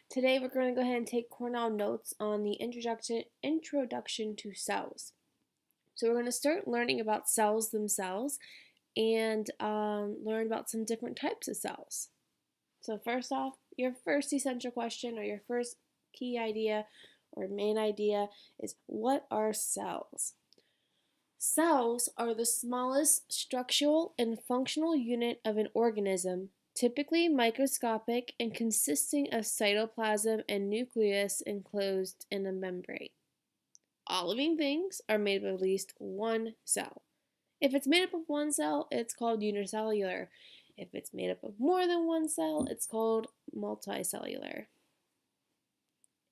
Today we're going to go ahead and take Cornell notes on the introduction to cells. So we're going to start learning about cells themselves and learn about some different types of cells. So first off, your first essential question or your first key idea or main idea is, what are cells? Cells are the smallest structural and functional unit of an organism, typically microscopic and consisting of cytoplasm and nucleus enclosed in a membrane. All living things are made of at least one cell. If it's made up of one cell, it's called unicellular. If it's made up of more than one cell, it's called multicellular.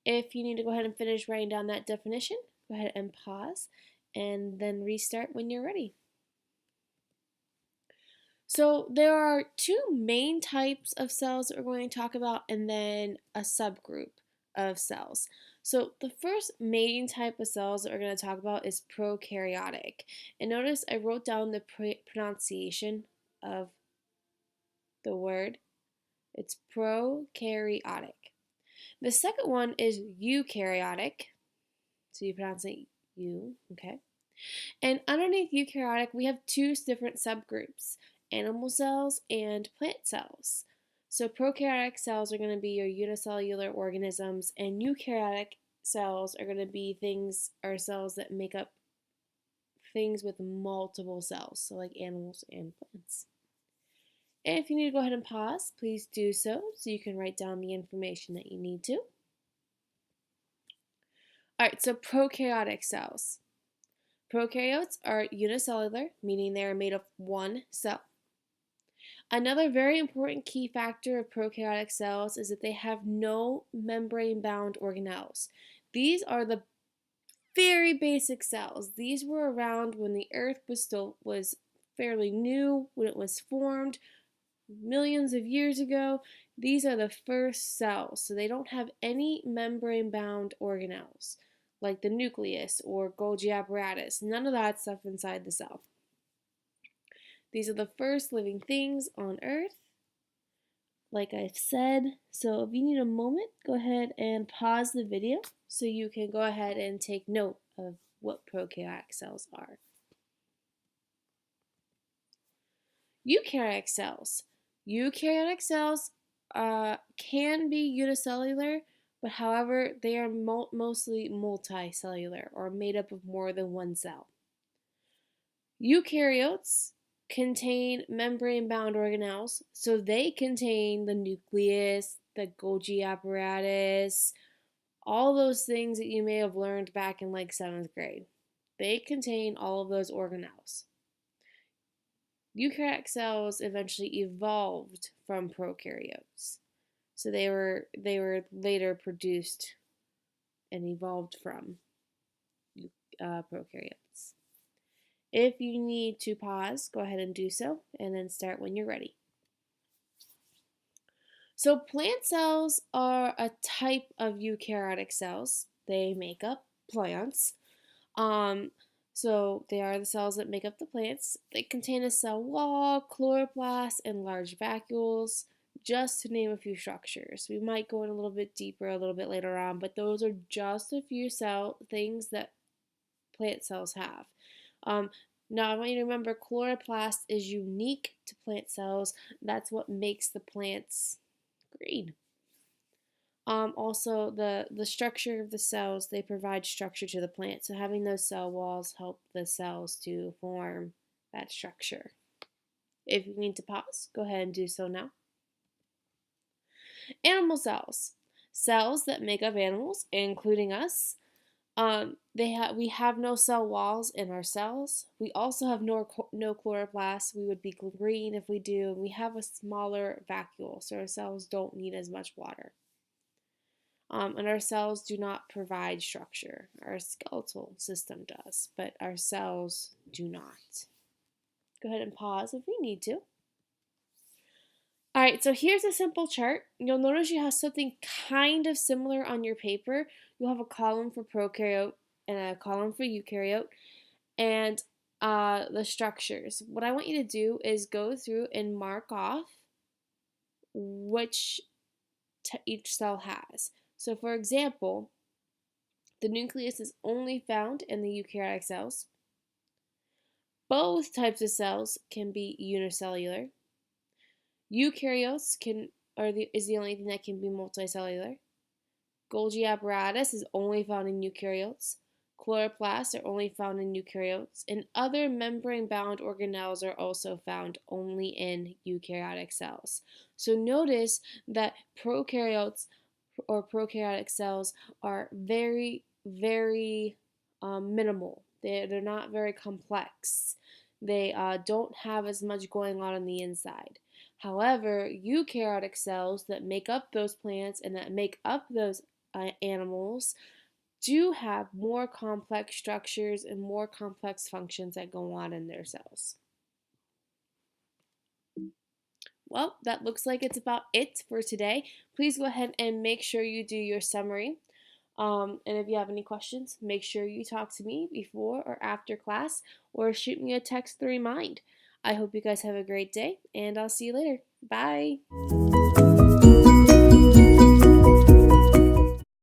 If you need to go ahead and finish writing down that definition, go ahead and pause and then restart when you're ready. So there are two main types of cells that we're going to talk about and then a subgroup of cells. So the first main type of cells that we're going to talk about is prokaryotic. And notice I wrote down the pronunciation of the word. It's prokaryotic. The second one is eukaryotic. So you pronounce it you, okay? And underneath eukaryotic, we have two different subgroups, animal cells and plant cells. So prokaryotic cells are going to be your unicellular organisms, and eukaryotic cells are going to be cells that make up things with multiple cells, so like animals and plants. And if you need to go ahead and pause, please do so you can write down the information that you need to. Alright, so prokaryotic cells. Prokaryotes are unicellular, meaning they are made of one cell. Another very important key factor of prokaryotic cells is that they have no membrane-bound organelles. These are the very basic cells. These were around when the Earth was fairly new, when it was formed millions of years ago. These are the first cells, so they don't have any membrane-bound organelles, like the nucleus or Golgi apparatus. None of that stuff inside the cell. These are the first living things on Earth, like I've said. So if you need a moment, go ahead and pause the video so you can go ahead and take note of what prokaryotic cells are. Eukaryotic cells. Eukaryotic cells can be unicellular, but however, they are mostly multicellular or made up of more than one cell. Eukaryotes contain membrane-bound organelles, so they contain the nucleus, the Golgi apparatus, all those things that you may have learned back in like 7th grade. They contain all of those organelles. Eukaryotic cells eventually evolved from prokaryotes. So they were later produced and evolved from prokaryotes. If you need to pause, go ahead and do so, and then start when you're ready. So plant cells are a type of eukaryotic cells. They make up plants. So they are the cells that make up the plants. They contain a cell wall, chloroplast, and large vacuoles, just to name a few structures. We might go in a little bit deeper a little bit later on, but those are just a few things that plant cells have. Now I want you to remember chloroplast is unique to plant cells. That's what makes the plants green. Also, the structure of the cells, they provide structure to the plant. So having those cell walls help the cells to form that structure. If you need to pause, go ahead and do so now. Animal cells. Cells that make up animals, including us. We have no cell walls in our cells. We also have no chloroplasts. We would be green if we do. We have a smaller vacuole, so our cells don't need as much water. And our cells do not provide structure. Our skeletal system does, but our cells do not. Go ahead and pause if you need to. Alright, so here's a simple chart. You'll notice you have something kind of similar on your paper. You'll have a column for prokaryote and a column for eukaryote, and the structures. What I want you to do is go through and mark off which each cell has. So for example, the nucleus is only found in the eukaryotic cells. Both types of cells can be unicellular. Eukaryotes is the only thing that can be multicellular. Golgi apparatus is only found in eukaryotes. Chloroplasts are only found in eukaryotes, and other membrane-bound organelles are also found only in eukaryotic cells. So notice that prokaryotes or prokaryotic cells are very, very minimal. They're not very complex. They don't have as much going on the inside. However, eukaryotic cells that make up those plants and that make up those animals do have more complex structures and more complex functions that go on in their cells. Well, that looks like it's about it for today. Please go ahead and make sure you do your summary. And if you have any questions, make sure you talk to me before or after class or shoot me a text to remind. I hope you guys have a great day, and I'll see you later. Bye.